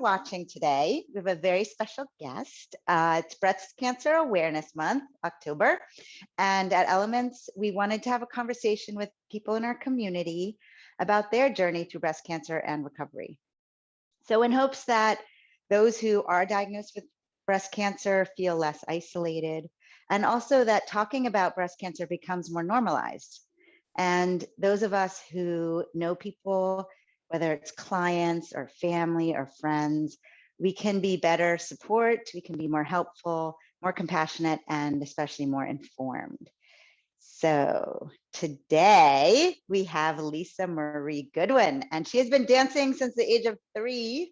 watching today. We have a very special guest. It's Breast Cancer Awareness Month, October. And at Elements, we wanted to have a conversation with people in our community about their journey through breast cancer and recovery. So in hopes that those who are diagnosed with breast cancer feel less isolated, and also that talking about breast cancer becomes more normalized. And those of us who know people, whether it's clients or family or friends, we can be better support, we can be more helpful, more compassionate, and especially more informed. So today we have Lisa Marie Goodwin, and she has been dancing since the age of 3.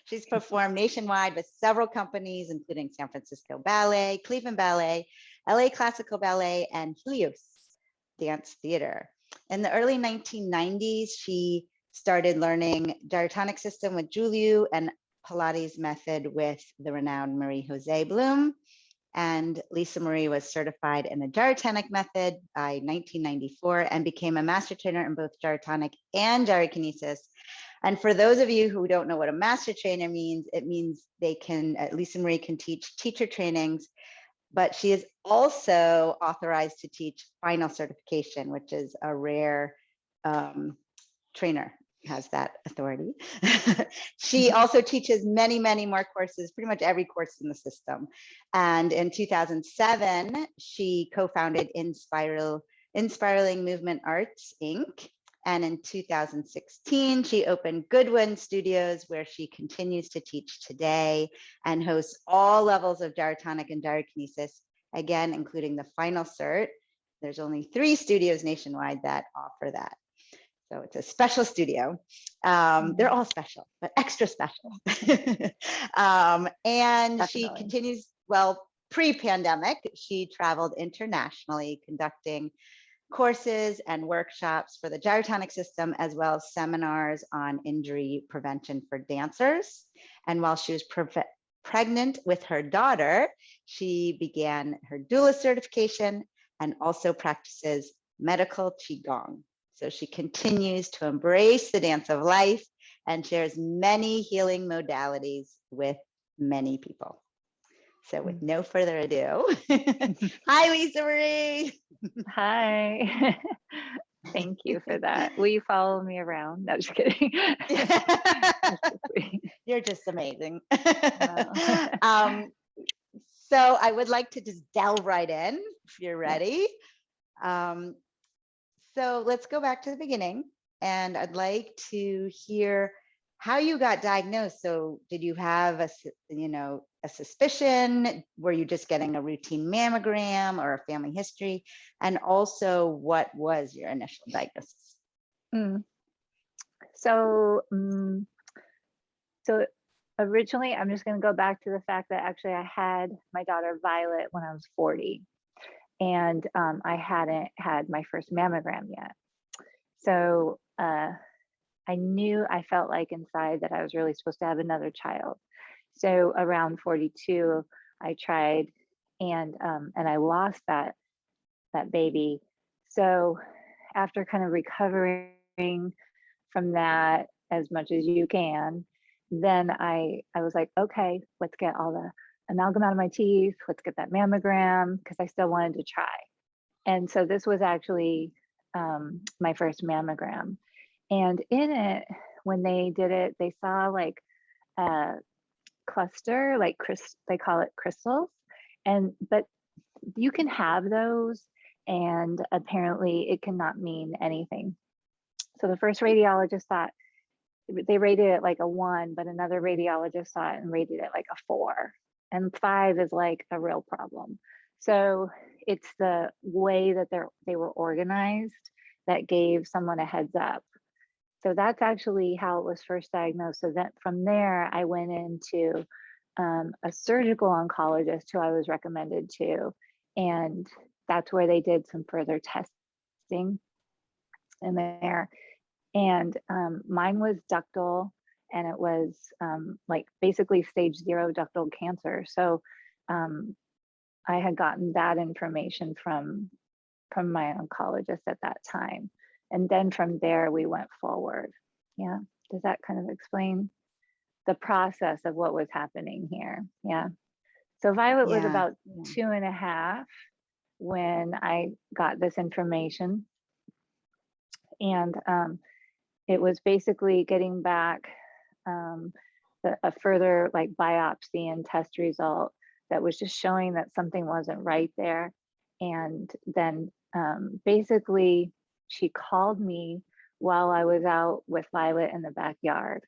She's performed nationwide with several companies, including San Francisco Ballet, Cleveland Ballet, LA Classical Ballet, and Helios Dance Theater. In the early 1990s, she started learning gyrotonic system with Juliu and Pilates method with the renowned Marie-Jose Bloom. And Lisa Marie was certified in the gyrotonic method by 1994 and became a master trainer in both gyrotonic and gyrokinesis. And for those of you who don't know what a master trainer means, it means they can, Lisa Marie can teach teacher trainings, but she is also authorized to teach final certification, which is a rare trainer has that authority. She also teaches many, many more courses, pretty much every course in the system. And in 2007, she co-founded Inspiraling Movement Arts, Inc. And in 2016, she opened Goodwin Studios, where she continues to teach today and hosts all levels of gyrotonic and gyrokinesis, again, including the final cert. There's only 3 studios nationwide that offer that. So it's a special studio. They're all special, but extra special. And Definitely. She continues, well, pre-pandemic, she traveled internationally conducting courses and workshops for the gyrotonic system, as well as seminars on injury prevention for dancers. And while she was pregnant with her daughter, she began her doula certification and also practices medical qigong. So she continues to embrace the dance of life and shares many healing modalities with many people. So with no further ado, hi, Lisa Marie. Hi. Thank you for that. Will you follow me around? No, just kidding. You're just amazing. Wow. So I would like to just delve right in if you're ready. So let's go back to the beginning, and I'd like to hear how you got diagnosed. So did you have a suspicion? Were you just getting a routine mammogram or a family history? And also, what was your initial diagnosis? So originally, I'm just going to go back to the fact that actually I had my daughter Violet when I was 40. And I hadn't had my first mammogram yet. So I felt like inside that I was really supposed to have another child. So around 42, I tried and I lost that baby. So after kind of recovering from that as much as you can, then I was like, okay, let's get all the amalgam out of my teeth, let's get that mammogram, because I still wanted to try. And so this was actually my first mammogram. And in it, when they did it, they saw like a cluster, like they call it crystals. But you can have those, and apparently it cannot mean anything. So the first radiologist thought, they rated it like a 1, but another radiologist saw it and rated it like a 4. And 5 is like a real problem. So it's the way that they were organized that gave someone a heads up. So that's actually how it was first diagnosed. So that from there, I went into a surgical oncologist who I was recommended to. And that's where they did some further testing in there. And mine was ductal, and it was like basically stage 0 ductal cancer. So I had gotten that information from my oncologist at that time. And then from there, we went forward. Yeah, does that kind of explain the process of what was happening here. Yeah. So Violet was Yeah. about 2.5 when I got this information. And it was basically getting back um, a further like biopsy and test result that was just showing that something wasn't right there. And then basically she called me while I was out with Violet in the backyard.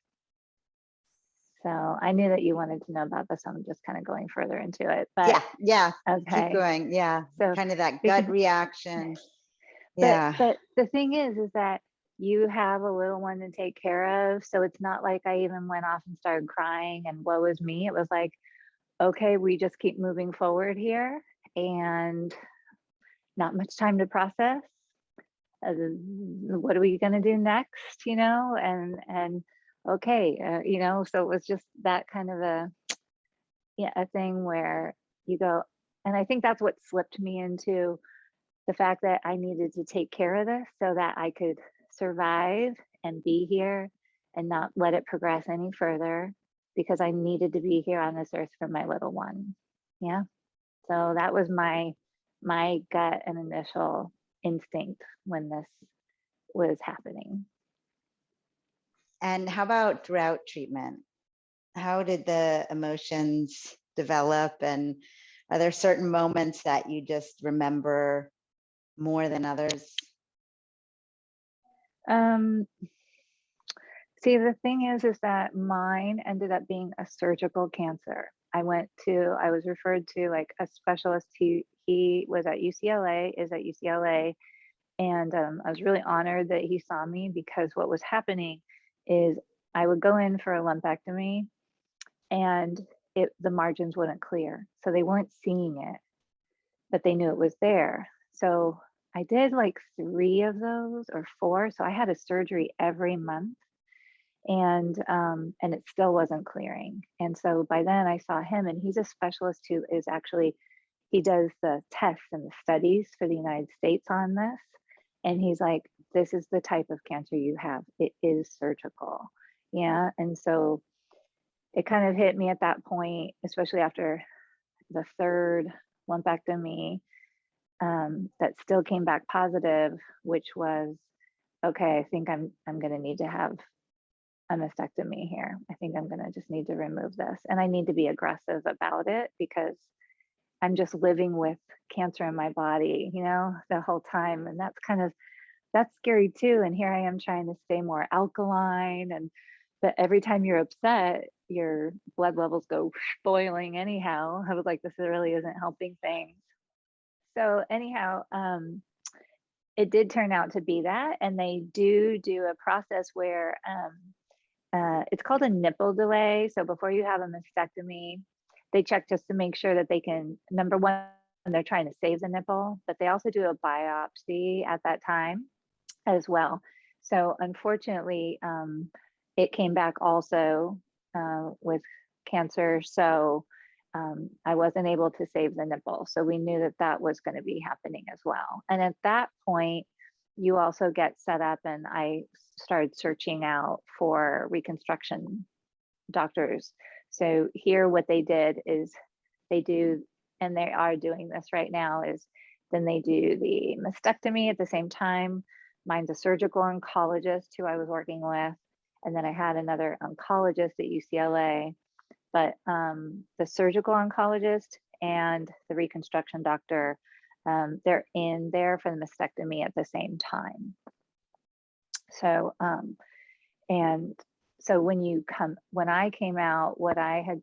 So I knew that you wanted to know about this. I'm just kind of going further into it, but Yeah. Keep okay. going. Yeah. So Kind of that because, gut reaction. but Yeah. the thing is that you have a little one to take care of. So it's not like I even went off and started crying and woe is me. It was like, okay, we just keep moving forward here and not much time to process. What are we going to do next? And okay, so it was just that kind of a thing where you go, and I think that's what slipped me into the fact that I needed to take care of this so that I could survive and be here and not let it progress any further because I needed to be here on this earth for my little one. Yeah. So that was my gut and initial instinct when this was happening. And how about throughout treatment? How did the emotions develop? And are there certain moments that you just remember more than others? See, the thing is that mine ended up being a surgical cancer. I was referred to like a specialist. He was at UCLA, is at UCLA. And I was really honored that he saw me because what was happening is I would go in for a lumpectomy and the margins wouldn't clear. So they weren't seeing it, but they knew it was there. So I did like 3 of those or 4. So I had a surgery every month and it still wasn't clearing. And so by then I saw him, and he's a specialist who is actually, he does the tests and the studies for the United States on this. And he's like, this is the type of cancer you have. It is surgical. Yeah. And so it kind of hit me at that point, especially after the 3rd lumpectomy, that still came back positive, which was, okay, I think I'm going to need to have a mastectomy here. I think I'm going to just need to remove this. And I need to be aggressive about it because I'm just living with cancer in my body, the whole time. And that's scary too. And here I am trying to stay more alkaline. But every time you're upset, your blood levels go boiling anyhow. I was like, this really isn't helping things. So anyhow, it did turn out to be that. And they do a process where it's called a nipple delay. So before you have a mastectomy, they check just to make sure that they can, number one, they're trying to save the nipple, but they also do a biopsy at that time as well. So unfortunately, it came back also with cancer. So I wasn't able to save the nipple. So we knew that that was going to be happening as well. And at that point, you also get set up, and I started searching out for reconstruction doctors. So here what they did is they do, and they are doing this right now, is then they do the mastectomy at the same time. Mine's a surgical oncologist who I was working with. And then I had another oncologist at UCLA, but the surgical oncologist and the reconstruction doctor, they're in there for the mastectomy at the same time. So, and so when I came out, what I had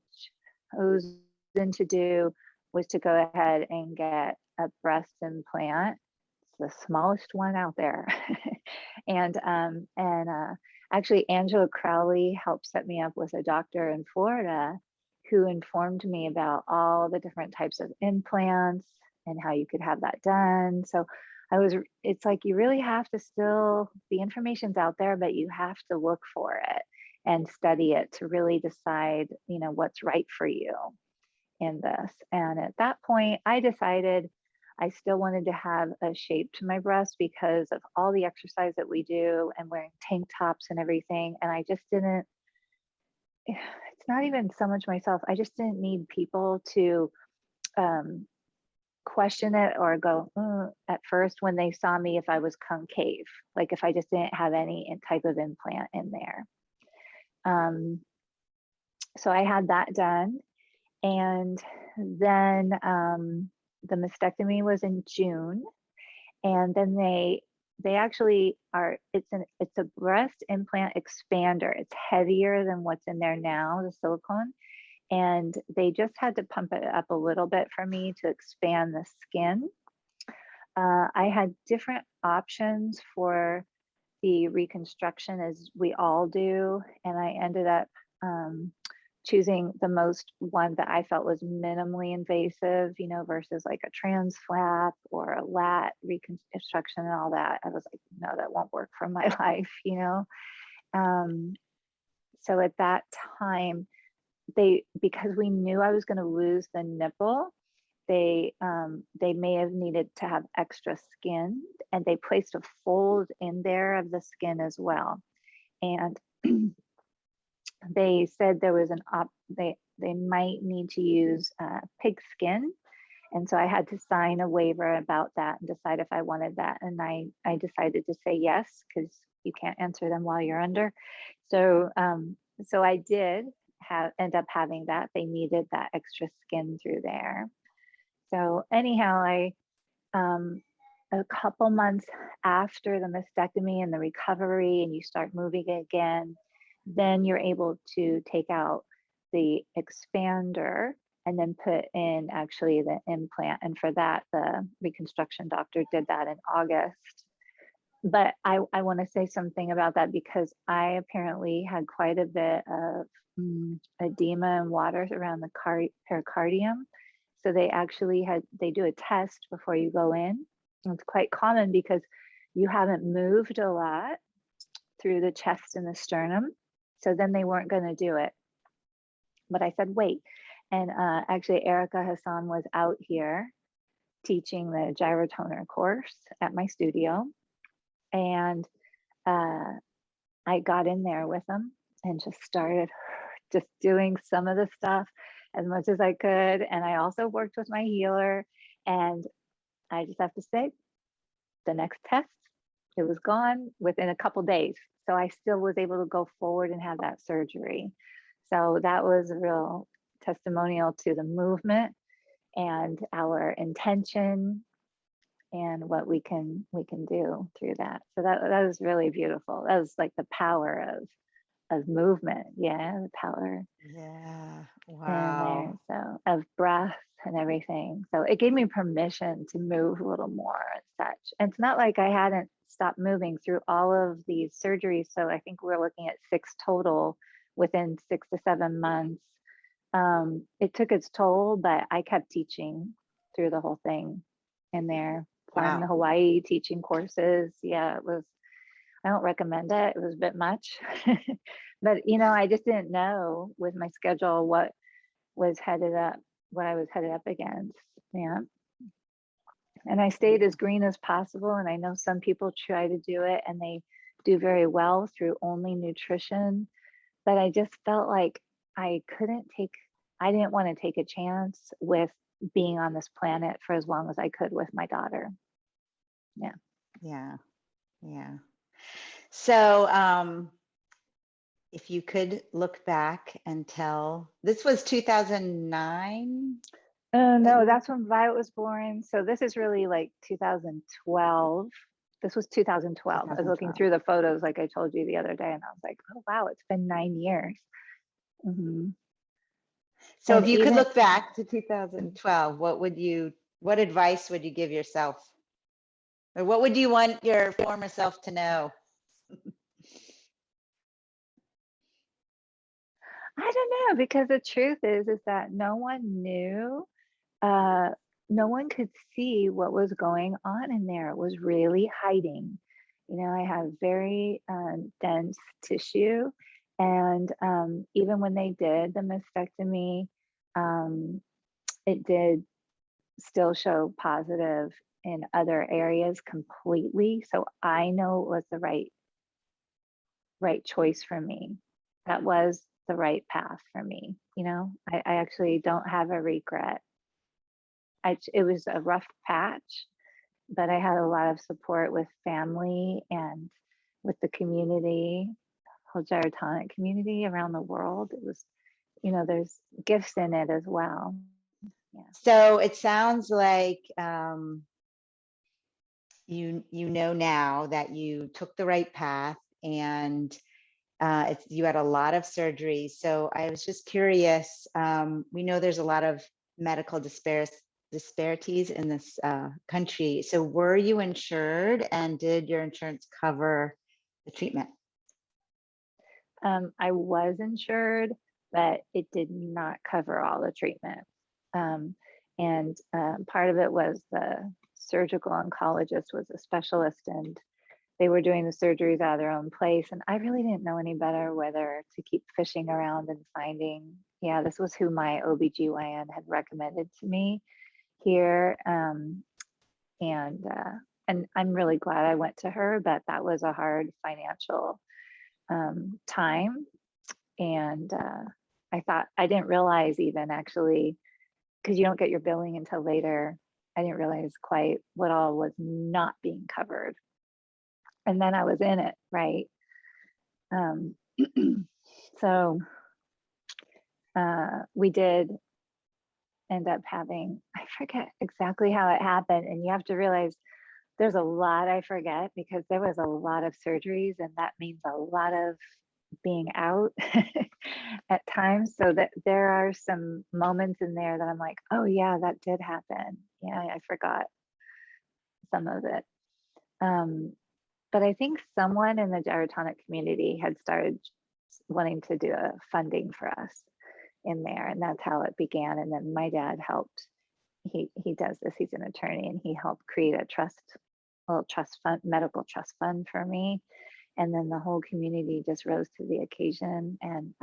chosen to do was to go ahead and get a breast implant. It's the smallest one out there. and actually Angela Crowley helped set me up with a doctor in Florida who informed me about all the different types of implants and how you could have that done. So it's like you really have to the information's out there, but you have to look for it and study it to really decide, what's right for you in this. And at that point, I decided I still wanted to have a shape to my breast because of all the exercise that we do and wearing tank tops and everything. And I just didn't, it's not even so much myself. I just didn't need people to um, question it or go at first when they saw me if I was concave, like if I just didn't have any type of implant in there. So I had that done, and then the mastectomy was in June, and then they actually are, it's a breast implant expander. It's heavier than what's in there now, the silicone, and they just had to pump it up a little bit for me to expand the skin. I had different options for the reconstruction, as we all do, and I ended up choosing the most one that I felt was minimally invasive, you know, versus like a trans flap or a lat reconstruction and all that. I was like, no, that won't work for my life, you know. So at that time, because we knew I was going to lose the nipple, they may have needed to have extra skin, and they placed a fold in there of the skin as well. And they said there was they might need to use pig skin. And so I had to sign a waiver about that and decide if I wanted that. And I decided to say yes, because you can't answer them while you're under. So so I did end up having that. They needed that extra skin through there. So anyhow, a couple months after the mastectomy and the recovery, and you start moving again, then you're able to take out the expander and then put in actually the implant. And for that, the reconstruction doctor did that in August. But I want to say something about that, because I apparently had quite a bit of edema and water around the pericardium. So they actually they do a test before you go in. And it's quite common because you haven't moved a lot through the chest and the sternum. So then they weren't going to do it. But I said, wait. And actually, Erica Hassan was out here teaching the gyrotoner course at my studio. And I got in there with them and just started just doing some of the stuff as much as I could. And I also worked with my healer. And I just have to say, the next test, it was gone within a couple days. So I still was able to go forward and have that surgery. So that was a real testimonial to the movement and our intention and what we can do through that. So that was really beautiful. That was like the power of movement. Yeah, the power. Yeah. And Wow. there, so of breath and everything. So it gave me permission to move a little more and such. And it's not like I hadn't stopped moving through all of these surgeries. So I think we're looking at 6 total within 6 to 7 months. It took its toll, but I kept teaching through the whole thing in there, flying to Wow. Hawaii, teaching courses. Yeah, it was, I don't recommend it. It was a bit much, but you know, I just didn't know with my schedule what I was headed up against. Yeah. And I stayed as green as possible. And I know some people try to do it and they do very well through only nutrition, but I just felt like I didn't want to take a chance with being on this planet for as long as I could with my daughter. Yeah. Yeah. Yeah. So, if you could look back and tell, this was 2009? No, that's when Violet was born. So this is really like 2012. This was 2012. I was looking 2012. through the photos, like I told you the other day, and I was like, oh, wow, it's been 9 years. So And if you could even, look back to 2012, what advice would you give yourself? Or what would you want your former self to know? I don't know, because the truth is that no one knew, no one could see what was going on in there. It was really hiding. You know, I have very dense tissue, and even when they did the mastectomy, it did still show positive in other areas completely. So I know it was the right choice for me. That was the right path for me. I actually don't have a regret. It was a rough patch, but I had a lot of support with family and with the community, whole gyrotonic community around the world. It was, there's gifts in it as well. Yeah. So it sounds like you know now that you took the right path, and you had a lot of surgeries. So I was just curious. We know there's a lot of medical disparities in this country. So were you insured, and did your insurance cover the treatment? I was insured, but it did not cover all the treatment. And part of it was the surgical oncologist was a specialist, and they were doing the surgeries out of their own place. And I really didn't know any better whether to keep fishing around and finding, yeah, this was who my OBGYN had recommended to me here. And I'm really glad I went to her, but that was a hard financial time. And I didn't realize even actually, because you don't get your billing until later, I didn't realize quite what all was not being covered. And then I was in it, right? So we did end up having, I forget exactly how it happened. And you have to realize there's a lot I forget because there was a lot of surgeries, and that means a lot of being out at times. So that there are some moments in there that I'm like, oh yeah, that did happen. Yeah, I forgot some of it. But I think someone in the gyrotonic community had started wanting to do a funding for us in there, and that's how it began. And then my dad helped. He does this. He's an attorney, and he helped create a little trust fund, medical trust fund for me. And then the whole community just rose to the occasion and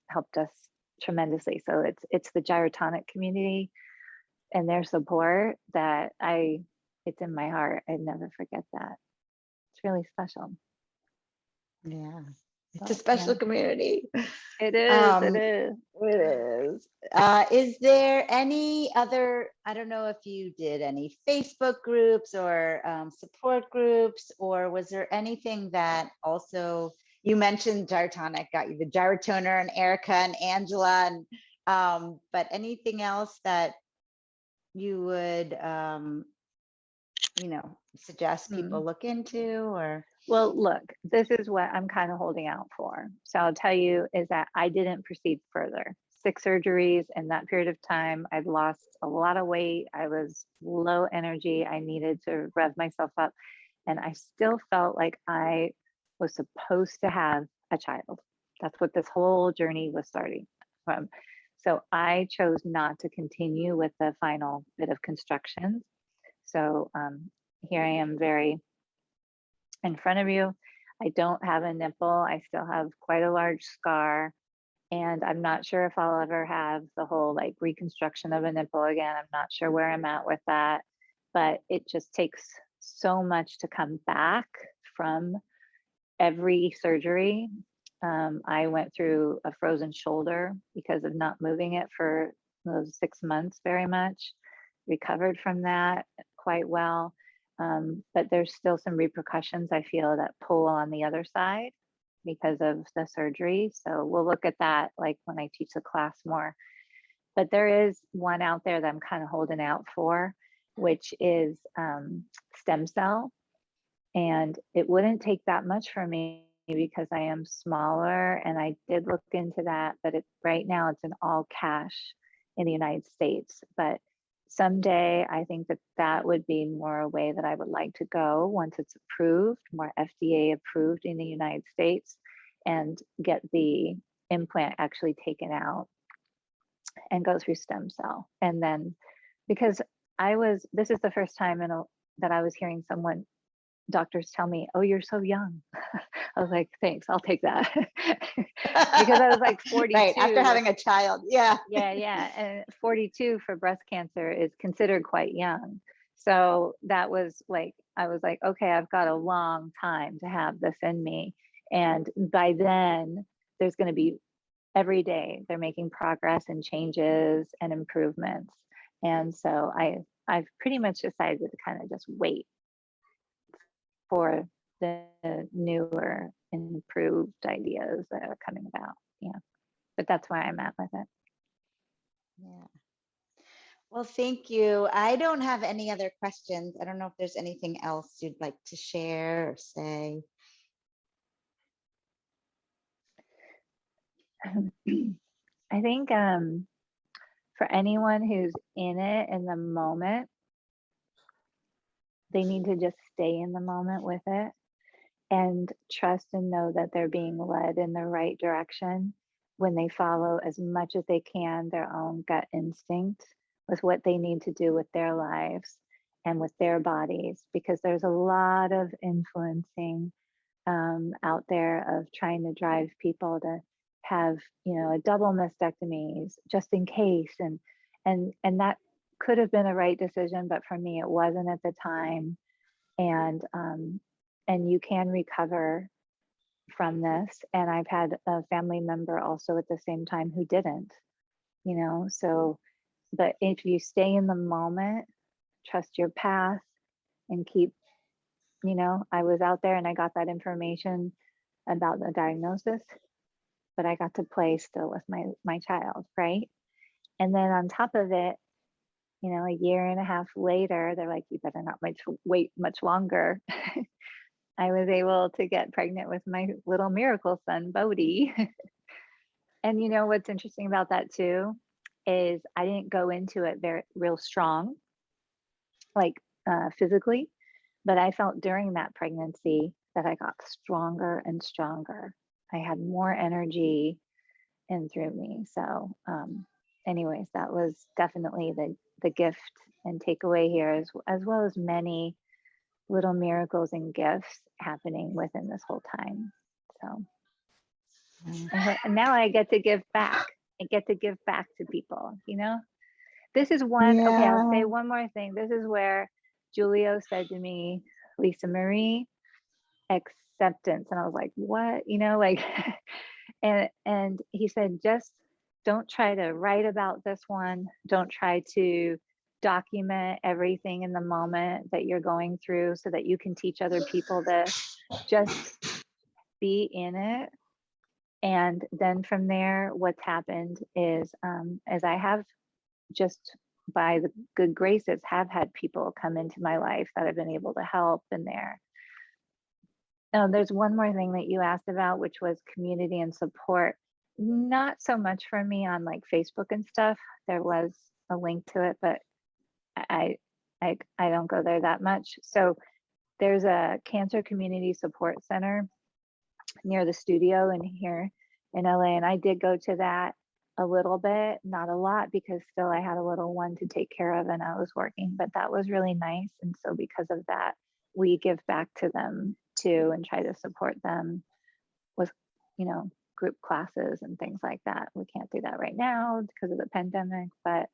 helped us tremendously. So it's the gyrotonic community and their support that it's in my heart. I'd never forget that. It's really special. Yeah, it's a So, special yeah, community. it is. It is. It is. Is there any other, I don't know if you did any Facebook groups or support groups, or was there anything that also, you mentioned Gyrotonic got you the Gyrotoner and Erica and Angela, and but anything else that you would, suggest people look into, or? Well, look, this is what I'm kind of holding out for. So I'll tell you is that I didn't proceed further. 6 surgeries in that period of time. I'd lost a lot of weight. I was low energy. I needed to rev myself up. And I still felt like I was supposed to have a child. That's what this whole journey was starting from. So I chose not to continue with the final bit of construction. So here I am very in front of you. I don't have a nipple. I still have quite a large scar. And I'm not sure if I'll ever have the whole like reconstruction of a nipple again. I'm not sure where I'm at with that. But it just takes so much to come back from every surgery. I went through a frozen shoulder because of not moving it for those 6 months very much. Recovered from that quite well. But there's still some repercussions I feel that pull on the other side because of the surgery. So we'll look at that like when I teach the class more. But there is one out there that I'm kind of holding out for, which is stem cell. And it wouldn't take that much for me because I am smaller, and I did look into that, but right now it's an all cash in the United States. But someday I think that would be more a way that I would like to go once it's approved, more FDA approved in the United States, and get the implant actually taken out and go through stem cell. And then because this is the first time that I was hearing doctors tell me, oh, you're so young. I was like, thanks, I'll take that. Because I was like 42. Right, after having a child. Yeah. Yeah. And 42 for breast cancer is considered quite young. So that was like, I was like, okay, I've got a long time to have this in me. And by then there's going to be every day they're making progress and changes and improvements. And so I've pretty much decided to kind of just wait for the newer, improved ideas that are coming about. Yeah. But that's where I'm at with it. Yeah. Well, thank you. I don't have any other questions. I don't know if there's anything else you'd like to share or say. I think for anyone who's in it in the moment, they need to just stay in the moment with it and trust and know that they're being led in the right direction when they follow as much as they can their own gut instinct with what they need to do with their lives and with their bodies, because there's a lot of influencing out there of trying to drive people to have, you know, a double mastectomies just in case, and that could have been a right decision, but for me it wasn't at the time. And you can recover from this. And I've had a family member also at the same time who didn't, you know. So but if you stay in the moment, trust your path, and keep, you know, I was out there and I got that information about the diagnosis, but I got to play still with my child, right? And then on top of it, you know, a year and a half later, they're like, you better not wait much longer. I was able to get pregnant with my little miracle son, Bodhi. And you know what's interesting about that too is I didn't go into it real strong, like physically, but I felt during that pregnancy that I got stronger and stronger. I had more energy in through me. So anyways, that was definitely the gift and takeaway here, as well as many little miracles and gifts happening within this whole time. So and now I get to give back. I get to give back to people, you know. This is one, okay, I'll say one more thing. This is where Julio said to me, Lisa Marie, acceptance. And I was like, what? You know, like, and he said, just don't try to write about this one. Don't try to document everything in the moment that you're going through so that you can teach other people this. Just be in it. And then from there, what's happened is, as I have just by the good graces have had people come into my life that I've been able to help in there. Now, there's one more thing that you asked about, which was community and support. Not so much for me on like Facebook and stuff. There was a link to it, but I don't go there that much. So there's a cancer community support center near the studio in here in LA, and I did go to that a little bit, not a lot, because still I had a little one to take care of and I was working, but that was really nice. And so because of that, we give back to them too and try to support them with, you know, group classes and things like that. We can't do that right now because of the pandemic, but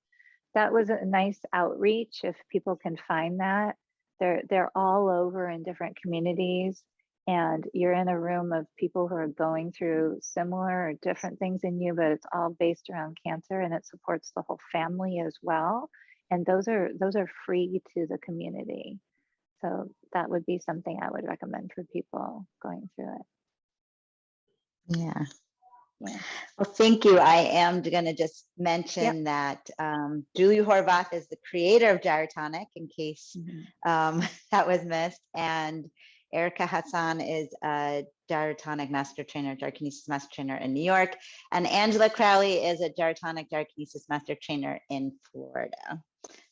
that was a nice outreach. If people can find that, they're all over in different communities, and you're in a room of people who are going through similar or different things in you, but it's all based around cancer, and it supports the whole family as well. And those are free to the community. So that would be something I would recommend for people going through it. Yeah. Yeah. Well, thank you. I am going to just mention that Julie Horvath is the creator of Gyrotonic, in case that was missed. And Erica Hassan is a Gyrotonic master trainer, gyrokinesis master trainer in New York. And Angela Crowley is a Gyrotonic gyrokinesis master trainer in Florida.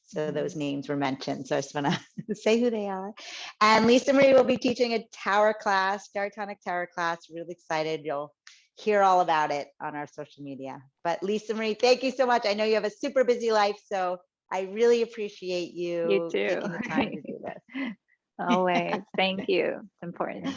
So those names were mentioned. So I just want to say who they are. And Lisa Marie will be teaching a tower class, Gyrotonic tower class. Really excited. You'll hear all about it on our social media. But Lisa Marie, thank you so much. I know you have a super busy life, so I really appreciate you too. taking the time to do this. Always. Thank you. It's important.